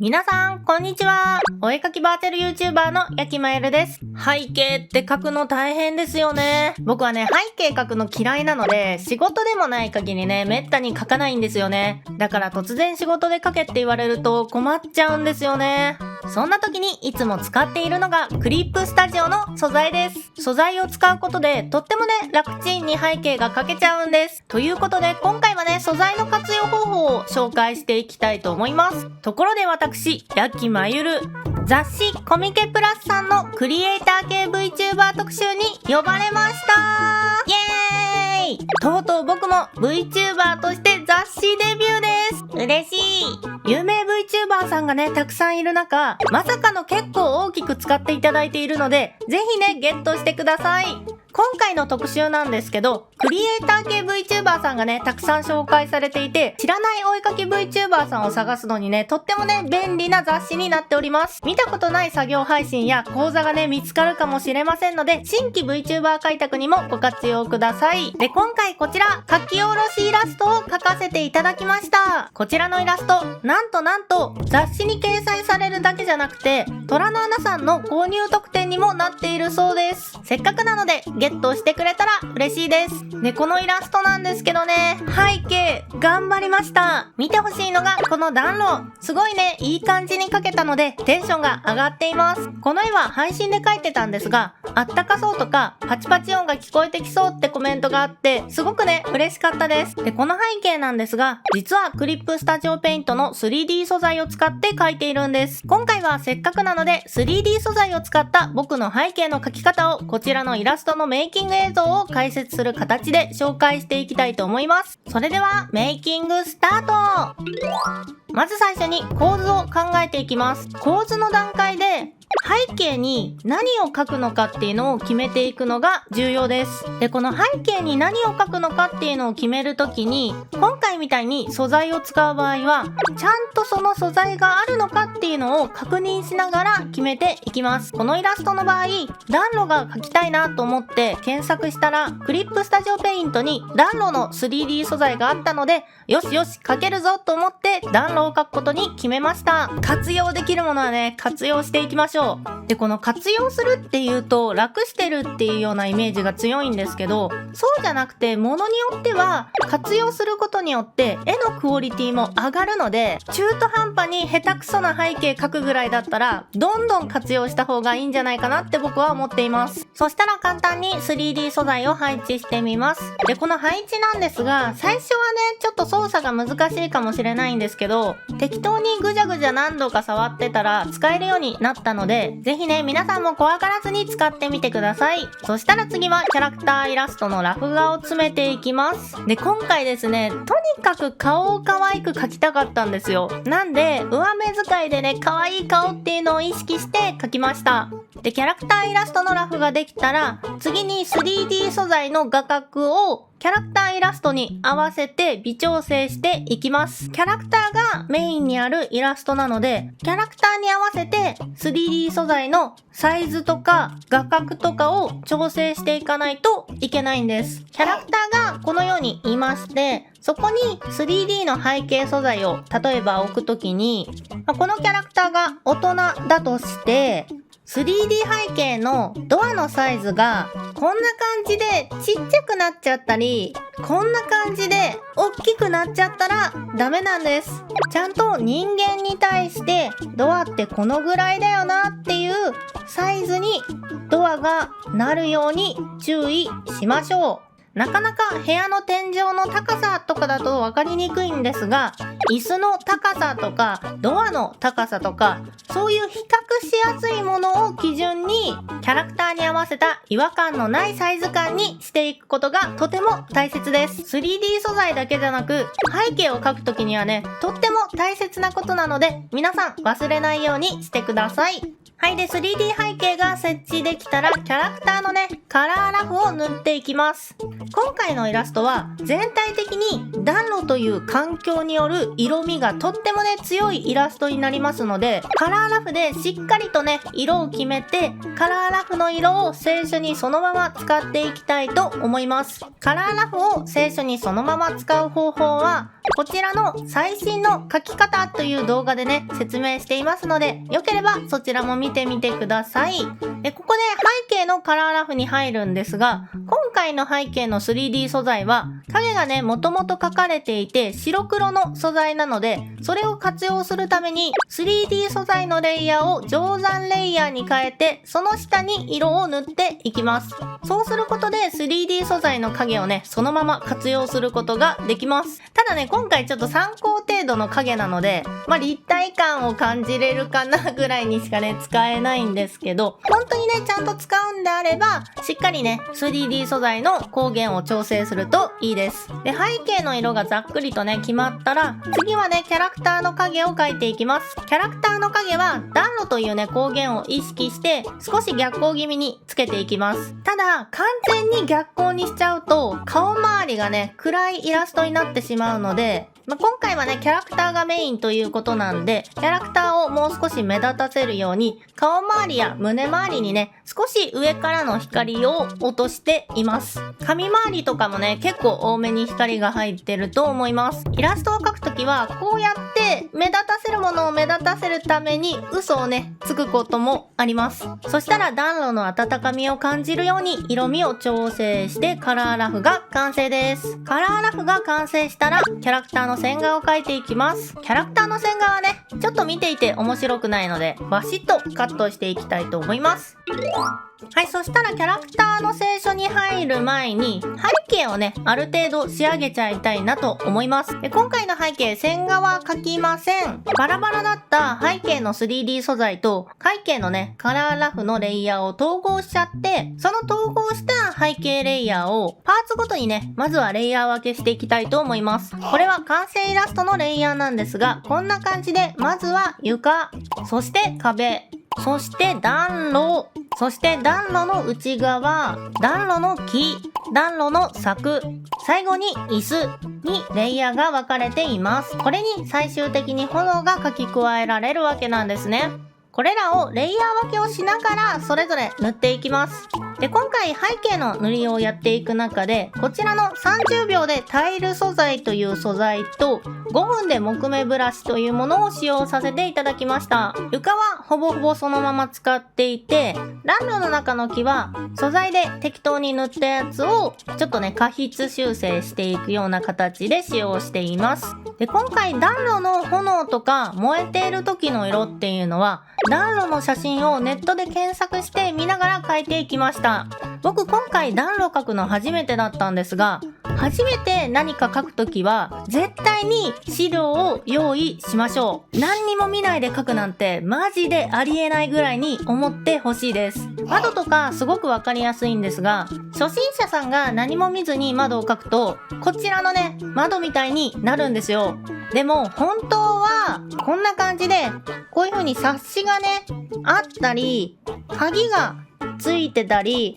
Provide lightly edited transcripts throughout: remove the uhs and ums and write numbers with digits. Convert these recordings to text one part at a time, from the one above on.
皆さん、こんにちは。お絵描きバーチャル YouTuber のやきまえるです。背景って描くの大変ですよね。僕はね、背景描くの嫌いなので、仕事でもない限りね、めったに描かないんですよね。だから突然仕事で描けって言われると困っちゃうんですよね。そんな時にいつも使っているのがクリップスタジオの素材です。素材を使うことでとってもね、楽ちんに背景が描けちゃうんです。ということで今回はね、素材の活用方法を紹介していきたいと思います。ところで私、やきまゆる、雑誌コミケプラスさんのクリエイター系 VTuber 特集に呼ばれました。イエーイ！とうとう僕も VTuber として雑誌デビューです。嬉しい。有名 VTuber さんがね、たくさんいる中、まさかの結構大きく使っていただいているので、ぜひね、ゲットしてください。今回の特集なんですけど、クリエイター系 VTuber さんがね、たくさん紹介されていて、知らないお絵描き VTuber さんを探すのにね、とってもね、便利な雑誌になっております。見たことない作業配信や講座がね、見つかるかもしれませんので、新規 VTuber 開拓にもご活用ください。で、今回こちら、書き下ろしイラストを描かせていただきました。こちらのイラスト、なんと、雑誌に掲載されるだけじゃなくて、虎の穴さんの購入特典にもなっているそうです。せっかくなので、ゲットしてくれたら嬉しいです。で、このイラストなんですけどね、背景、頑張りました。見てほしいのがこの暖炉。すごいね、いい感じに描けたので、テンションが上がっています。この絵は配信で描いてたんですが、あったかそうとか、パチパチ音が聞こえてきそうってコメントがあって、すごくね、嬉しかったです。で、この背景なんですが、実はクリップスタジオペイントの 3D 素材を使って描いているんです。今回はせっかくなので、3D 素材を使った僕の背景の描き方を、こちらのイラストのメイキング映像を解説する形で紹介していきたいと思います。それでは、メイキングスタート！まず最初に構図を考えていきます。構図の段階で、背景に何を描くのかっていうのを決めていくのが重要です。で、この背景に何を描くのかっていうのを決めるときに、今回みたいに素材を使う場合は、ちゃんとその素材があるのかっていうのを確認しながら決めていきます。このイラストの場合、暖炉が描きたいなと思って検索したら、クリップスタジオペイントに暖炉の 3D 素材があったので、よし描けるぞと思って暖炉を描くことに決めました。活用できるものはね、活用していきましょう。で、この活用するっていうと楽してるっていうようなイメージが強いんですけど、そうじゃなくて物によっては活用することによって絵のクオリティも上がるので、中途半端に下手くそな背景描くぐらいだったらどんどん活用した方がいいんじゃないかなって僕は思っています。そしたら簡単に 3D 素材を配置してみます。で、この配置なんですが、最初はね、ちょっと操作が難しいかもしれないんですけど、適当にぐじゃぐじゃ何度か触ってたら使えるようになったので、ぜひね、皆さんも怖がらずに使ってみてください。そしたら次はキャラクターイラストのラフ画を詰めていきます。で、今回ですね、とにかく顔を可愛く描きたかったんですよ。なんで、上目遣いでね、可愛い顔っていうのを意識して描きました。で、キャラクターイラストのラフができたら、次に 3D 素材の画角をキャラクターイラストに合わせて微調整していきます。キャラクターがメインにあるイラストなので、キャラクターに合わせて 3D 素材のサイズとか画角とかを調整していかないといけないんです。キャラクターがこのようにいまして、そこに 3D の背景素材を例えば置くときに、このキャラクターが大人だとして、3D 背景のドアのサイズがこんな感じでちっちゃくなっちゃったり、こんな感じで大きくなっちゃったらダメなんです。ちゃんと人間に対してドアってこのぐらいだよなっていうサイズにドアがなるように注意しましょう。なかなか部屋の天井の高さとかだと分かりにくいんですが、椅子の高さとかドアの高さとか、そういう比較しやすいものを基準にキャラクターに合わせた違和感のないサイズ感にしていくことがとても大切です。3D 素材だけじゃなく、背景を描くときにはね、とっても大切なことなので、皆さん忘れないようにしてください。はい。で、3D 背景が設置できたら、キャラクターのね、カラーラフを塗っていきます。今回のイラストは、全体的に暖炉という環境による色味がとってもね、強いイラストになりますので、カラーラフでしっかりとね、色を決めて、カラーラフの色を聖書にそのまま使っていきたいと思います。カラーラフを聖書にそのまま使う方法は、こちらの最新の描き方という動画でね、説明していますので、よければそちらも見てみてください。で、ここで背景のカラーラフに入るんですが、今回の背景の 3D 素材は、影がね、もともと描かれていて白黒の素材なので、それを活用するために 3D 素材のレイヤーを定山レイヤーに変えて、その下に色を塗っていきます。そうすることで 3D 素材の影をね、そのまま活用することができます。ただね、今回ちょっと参考程度の影なので、立体感を感じれるかなぐらいにしかね、使えないんですけど、本当にね、ちゃんと使うんであれば、しっかりね、3D 素材の光源を調整するといいです。で、背景の色がざっくりとね、決まったら、次はね、キャラクターの影を描いていきます。キャラクターの影は、暖炉というね、光源を意識して、少し逆光気味につけていきます。ただ、完全に逆光にしちゃうと、顔周りがね、暗いイラストになってしまうので、今回はね、キャラクターがメインということなんで、キャラクターをもう少し目立たせるように、顔周りや胸周りにね、少し上からの光を落としています。髪周りとかもね、結構多めに光が入ってると思います。イラストを描くときは、こうやって目立たせるものを目立たせるために嘘をね、つくこともあります。そしたら暖炉の温かみを感じるように色味を調整してカラーラフが完成です。カラーラフが完成したら、キャラクターの線画を描いていきます。キャラクターの線画はね、ちょっと見ていて面白くないので、バシッとカットしていきたいと思います。はい、そしたらキャラクターの聖書に入る前に背景をね、ある程度仕上げちゃいたいなと思います。で、今回の背景、線画は描きません。バラバラだった背景の 3D 素材と背景のね、カラーラフのレイヤーを統合しちゃって、その統合した背景レイヤーをパーツごとにね、まずはレイヤー分けしていきたいと思います。これは完成イラストのレイヤーなんですが、こんな感じで、まずは床、そして壁、そして暖炉、そして暖炉の内側、暖炉の木、暖炉の柵、最後に椅子にレイヤーが分かれています。これに最終的に炎が書き加えられるわけなんですね。これらをレイヤー分けをしながらそれぞれ塗っていきます。で、今回背景の塗りをやっていく中で、こちらの30秒でタイル素材という素材と5分で木目ブラシというものを使用させていただきました。床はほぼほぼそのまま使っていて、暖炉の中の木は素材で適当に塗ったやつをちょっとね、過筆修正していくような形で使用しています。で、今回暖炉の炎とか燃えている時の色っていうのは、暖炉の写真をネットで検索して見ながら描いていきました。僕今回暖炉描くの初めてだったんですが、初めて何か描くときは絶対に資料を用意しましょう。何にも見ないで描くなんてマジでありえないぐらいに思ってほしいです。窓とかすごくわかりやすいんですが、初心者さんが何も見ずに窓を描くと、こちらのね、窓みたいになるんですよ。でも本当はこんな感じで、こういう風にサッシがね、あったり、鍵がついてたり、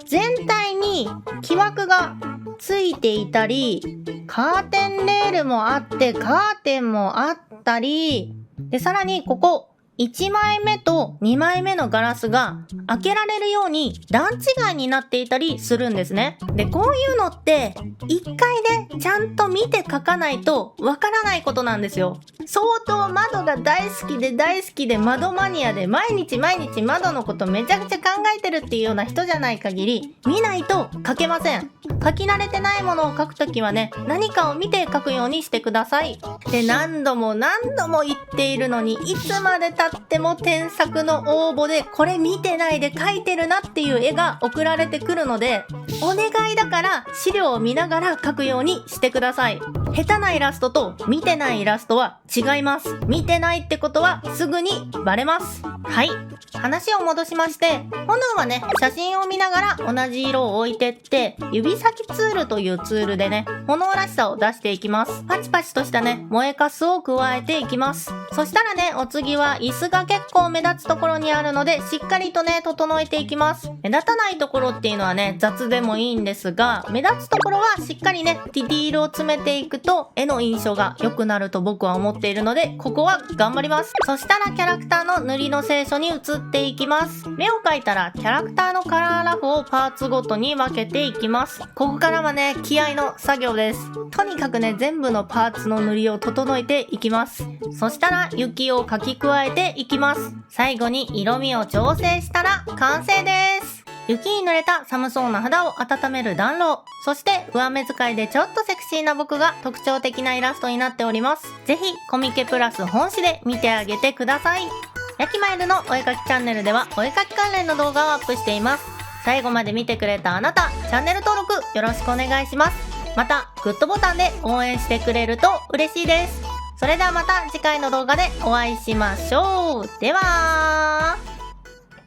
全体に木枠がついていたり、カーテンレールもあって、カーテンもあったり、で、さらにここ、1枚目と2枚目のガラスが開けられるように段違いになっていたりするんですね。で、こういうのって一回ね、ちゃんと見て書かないとわからないことなんですよ。相当窓が大好きで窓マニアで毎日窓のことめちゃくちゃ考えてるっていうような人じゃない限り見ないと書けません。書き慣れてないものを書くときはね、何かを見て書くようにしてください。で、何度も言っているのに、いつまで経っても添削の応募でこれ見てないで描いてるなっていう絵が送られてくるので、お願いだから資料を見ながら描くようにしてください。下手なイラストと見てないイラストは違います。見てないってことはすぐにバレます。はい。話を戻しまして、炎はね、写真を見ながら同じ色を置いてって、指先ツールというツールでね、炎らしさを出していきます。パチパチとしたね、燃えかすを加えていきます。そしたらね、お次は椅子が結構目立つところにあるので、しっかりとね、整えていきます。目立たないところっていうのはね、雑でもいいんですが、目立つところはしっかりね、ディティールを詰めていくと絵の印象が良くなると僕は思っているので、ここは頑張ります。そしたらキャラクターの塗りの聖書に移っていきます。目を描いたらキャラクターのカラーラフをパーツごとに分けていきます。ここからはね、気合の作業です。とにかくね、全部のパーツの塗りを整えていきます。そしたら雪を描き加えていきます。最後に色味を調整したら完成です。雪に濡れた寒そうな肌を温める暖炉。そして上目遣いでちょっとセクシーな僕が特徴的なイラストになっております。ぜひコミケプラス本誌で見てあげてください。やきまえるのお絵かきチャンネルではお絵かき関連の動画をアップしています。最後まで見てくれたあなた、チャンネル登録よろしくお願いします。またグッドボタンで応援してくれると嬉しいです。それではまた次回の動画でお会いしましょう。では。